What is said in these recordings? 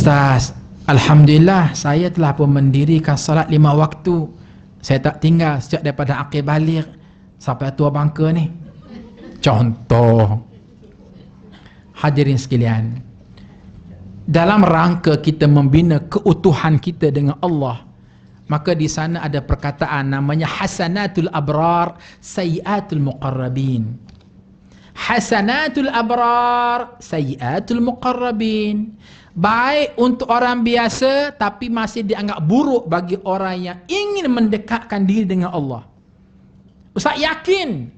Ustaz, Alhamdulillah saya telah pun mendirikan salat 5 waktu. Saya tak tinggal sejak daripada akil balik sampai tua bangka ni. Contoh. Hadirin sekalian, dalam rangka kita membina keutuhan kita dengan Allah, maka di sana ada perkataan namanya hasanatul abrar, sayyiatul muqarrabin. Hasanatul abrar, sayyiatul muqarrabin. Baik untuk orang biasa, tapi masih dianggap buruk bagi orang yang ingin mendekatkan diri dengan Allah. Ustaz yakin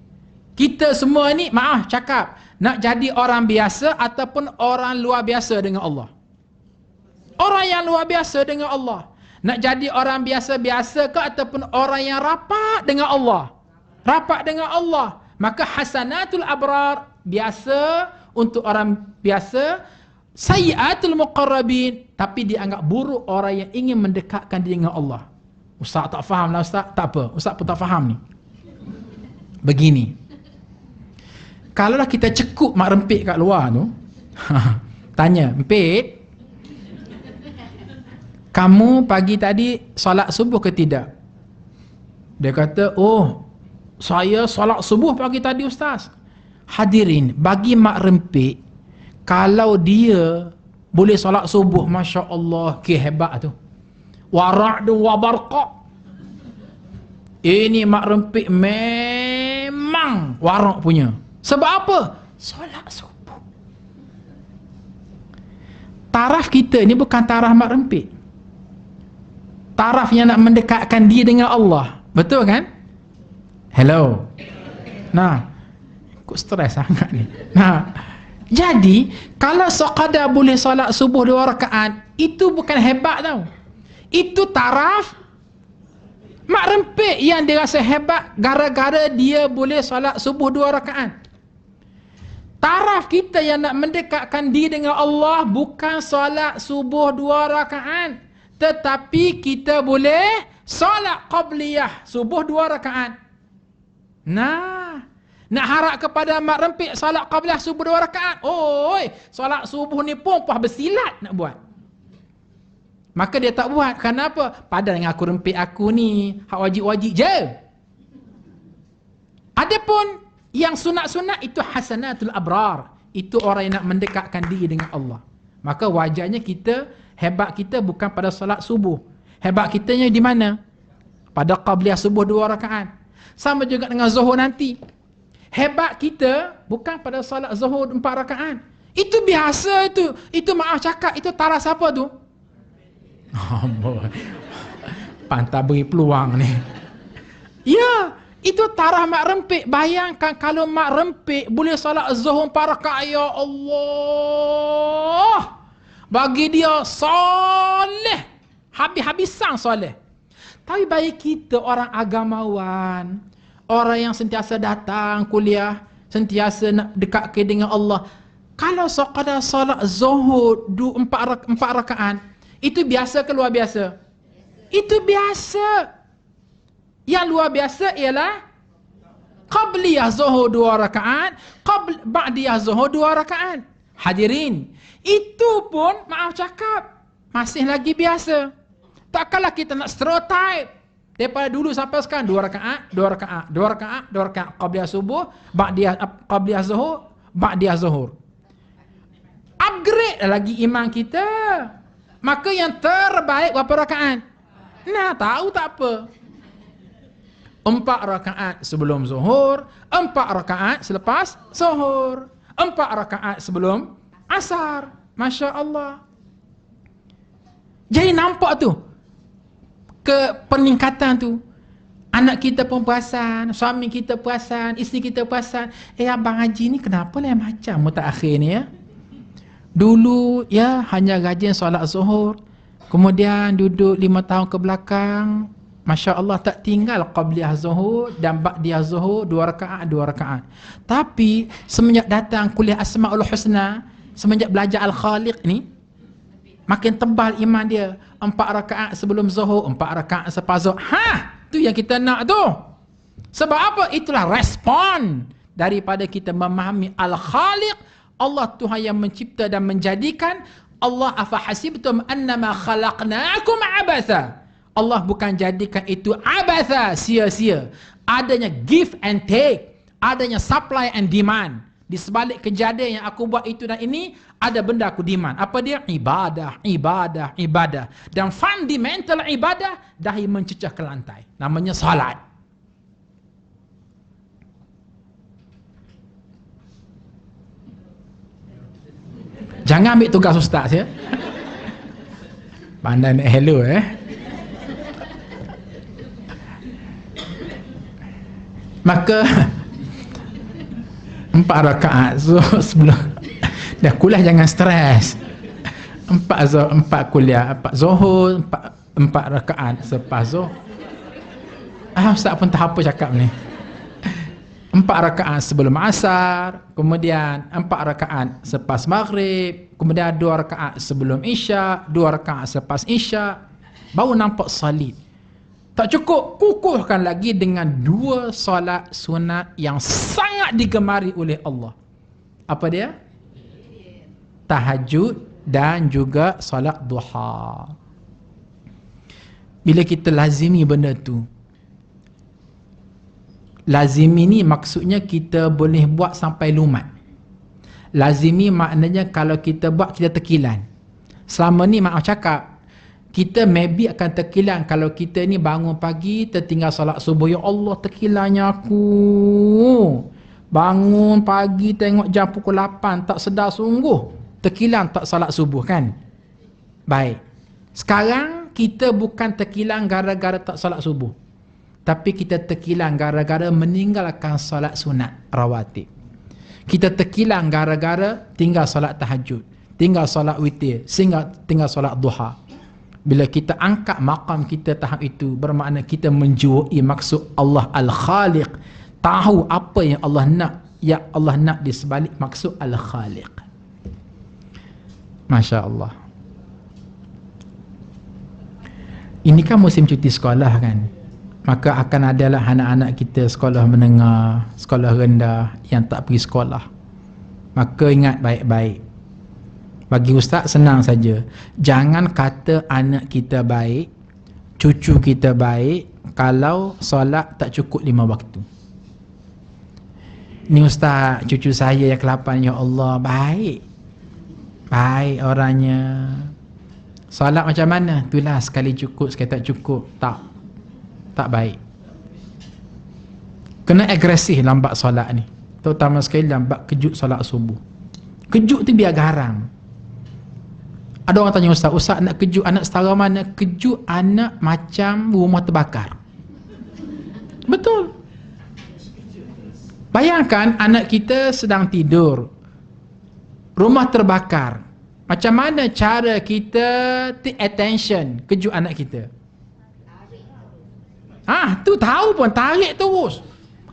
kita semua ni, maaf cakap, nak jadi orang biasa ataupun orang luar biasa dengan Allah? Orang yang luar biasa dengan Allah. Nak jadi orang biasa-biasa ke ataupun orang yang rapat dengan Allah? Rapat dengan Allah. Maka hasanatul abrar, biasa untuk orang biasa, sayyiatul muqarrabin, tapi dianggap buruk orang yang ingin mendekatkan diri dengan Allah. Ustaz tak faham lah Ustaz. Tak apa, Ustaz pun tak faham ni. Begini, kalaulah kita cekup mak rempit kat luar tu, tanya, Empit, kamu pagi tadi solat subuh ke tidak? Dia kata, oh, saya solat subuh pagi tadi Ustaz. Hadirin, bagi mak rempit, kalau dia boleh solat subuh, Masya Allah, hebat tu. Wara'du wa barqa. Ini mak rempit memang warak punya. Sebab apa? Solat subuh. Taraf kita ni bukan taraf mak rempit. Taraf yang nak mendekatkan dia dengan Allah. Betul kan? Hello. Nah, kok stres sangat ni. Nah, jadi kalau sekadar boleh solat subuh 2 rakaat, itu bukan hebat tau. Itu taraf mak rempit yang dia rasa hebat gara-gara dia boleh solat subuh 2 rakaat. Taraf kita yang nak mendekatkan diri dengan Allah bukan solat subuh 2 rakaat, tetapi kita boleh solat qabliyah subuh 2 rakaat. Nah, nak harap kepada mak rempit solat qabliyah subuh 2 rakaat. Oi, solat subuh ni pun puas bersilat nak buat. Maka dia tak buat. Kenapa? Padahal dengan aku rempit aku ni hak wajib-wajib je. Adapun yang sunat-sunat itu hasanatul abrar. Itu orang yang nak mendekatkan diri dengan Allah. Maka wajarnya kita, hebat kita bukan pada solat subuh. Hebat kitanya di mana? Pada qabliyah subuh 2 rakaat. Sama juga dengan zuhur nanti. Hebat kita bukan pada solat zuhur 4 rakaat. Itu biasa itu. Itu maaf cakap, itu taraf siapa tu? Pantas beri peluang ni. Ya, itu taraf mak rempit. Bayangkan kalau mak rempit boleh solat zuhur 4 rakaat, ya Allah, bagi dia soleh, habis-habisan soleh. Tapi bagi kita orang agamawan, orang yang sentiasa datang kuliah, sentiasa nak dekat dengan Allah, kalau sekadar solat zuhur 4 rakaat, itu biasa ke luar biasa? Itu biasa. Yang luar biasa ialah qabliyah zuhur 2 rakaat, ba'diyah zuhur 2 rakaat. Hadirin, itu pun maaf cakap masih lagi biasa. Takkanlah kita nak stereotype daripada dulu sampai sekarang 2 rakaat, 2 rakaat, 2 rakaat, 2 rakaat qabliyah subuh, qabliyah zuhur, ba'diyah zuhur. Upgrade lagi iman kita. Maka yang terbaik berapa rakaat? Nah, tahu tak apa. 4 rakaat sebelum zuhur, 4 rakaat selepas zuhur, 4 rakaat sebelum asar. Masya Allah. Jadi nampak tu ke peningkatan tu. Anak kita pun perasan, suami kita perasan, isteri kita perasan. Abang Haji ni kenapa lah macam mutakhir ni ya? Dulu ya hanya rajin solat zuhur, kemudian duduk 5 tahun ke belakang, Masya Allah tak tinggal qabliyah zuhur dan ba'diyah zuhur 2 rakaat, 2 rakaat. Tapi semenjak datang kuliah Asmaul Husna, semenjak belajar Al-Khaliq ni, makin tebal iman dia. 4 rakaat sebelum zuhur, 4 rakaat selepas zuhur. Tu yang kita nak tu. Sebab apa? Itulah respon daripada kita memahami Al-Khaliq, Allah Tuhan yang mencipta dan menjadikan, Allah afahasibtum annama khalaqnakum abatha. Allah bukan jadikan itu abatha, sia-sia. Adanya give and take, adanya supply and demand. Di sebalik kejadian yang aku buat itu dan ini, ada benda aku demand. Apa dia? Ibadah, ibadah, ibadah. Dan fundamental ibadah, dahi mencecah ke lantai. Namanya salat. Jangan ambil tugas ustaz ya. Pandai nak hello Maka 4 rakaat sebelum dah kuliah jangan stres. 4 kuliah, 4 zuhur, 4 rakaat selepas zuhur. Ustaz pun tak apa cakap ni. 4 rakaat sebelum asar, kemudian 4 rakaat selepas maghrib, kemudian 2 rakaat sebelum isyak, 2 rakaat selepas isyak, baru nampak solid. Tak cukup, kukuhkan lagi dengan 2 solat sunat yang sangat digemari oleh Allah. Apa dia? Tahajud dan juga solat duha. Bila kita lazimi benda tu, lazimi ni maksudnya kita boleh buat sampai lumat. Lazimi maknanya kalau kita buat kita tekilan. Selama ni maaf cakap, kita maybe akan tekilan kalau kita ni bangun pagi tertinggal solat subuh. Ya Allah, tekilannya aku. Bangun pagi tengok jam pukul 8 tak sedar sungguh. Tekilan tak solat subuh kan? Baik. Sekarang kita bukan tekilan gara-gara tak solat subuh. Tapi kita tekilan gara-gara meninggalkan solat sunat rawatib. Kita tekilan gara-gara tinggal solat tahajud, tinggal solat witir, sehingga tinggal solat duha. Bila kita angkat maqam kita tahap itu, bermakna kita menjuai maksud Allah Al-Khaliq. Tahu apa yang Allah nak, yang Allah nak di sebalik maksud Al-Khaliq. Masya Allah. Ini kan musim cuti sekolah kan? Maka akan adalah anak-anak kita sekolah menengah, sekolah rendah yang tak pergi sekolah. Maka ingat baik-baik. Bagi ustaz senang saja. Jangan kata anak kita baik, cucu kita baik kalau solat tak cukup 5 waktu. Ni ustaz, cucu saya yang ke-8, ya Allah, baik. Baik orangnya. Solat macam mana? Itulah sekali cukup, sekali tak cukup. Tak baik. Kena agresif lambat solat ni. Terutama sekali lambat kejut solat subuh. Kejut tu biar garang. Ada orang tanya ustaz nak kejut anak setara mana? Kejut anak macam rumah terbakar. Betul. Bayangkan anak kita sedang tidur, rumah terbakar. Macam mana cara kita take attention kejut anak kita? Tu tahu pun tarik terus.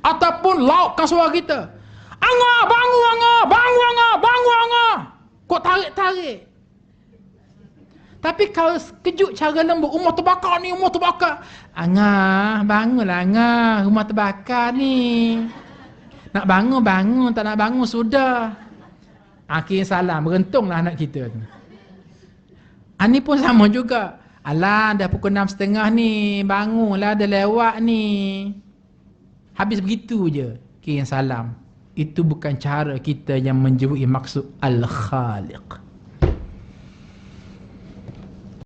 Ataupun lautkan suara kita. Angah, bangun Angah, bangun Angah, bangun Angah. Kok tarik-tarik? Tapi kalau kejut cara lembut, rumah terbakar ni, rumah terbakar. Angah, bangunlah Angah, rumah terbakar ni. Nak bangun, bangun. Tak nak bangun, sudah. Akhirnya salam, berentunglah anak kita tu. Ni pun sama juga. Alah, dah pukul 6.30 ni, bangunlah, dah lewat ni. Habis begitu je, kirim salam. Itu bukan cara kita yang menjauhi maksud Al-Khaliq.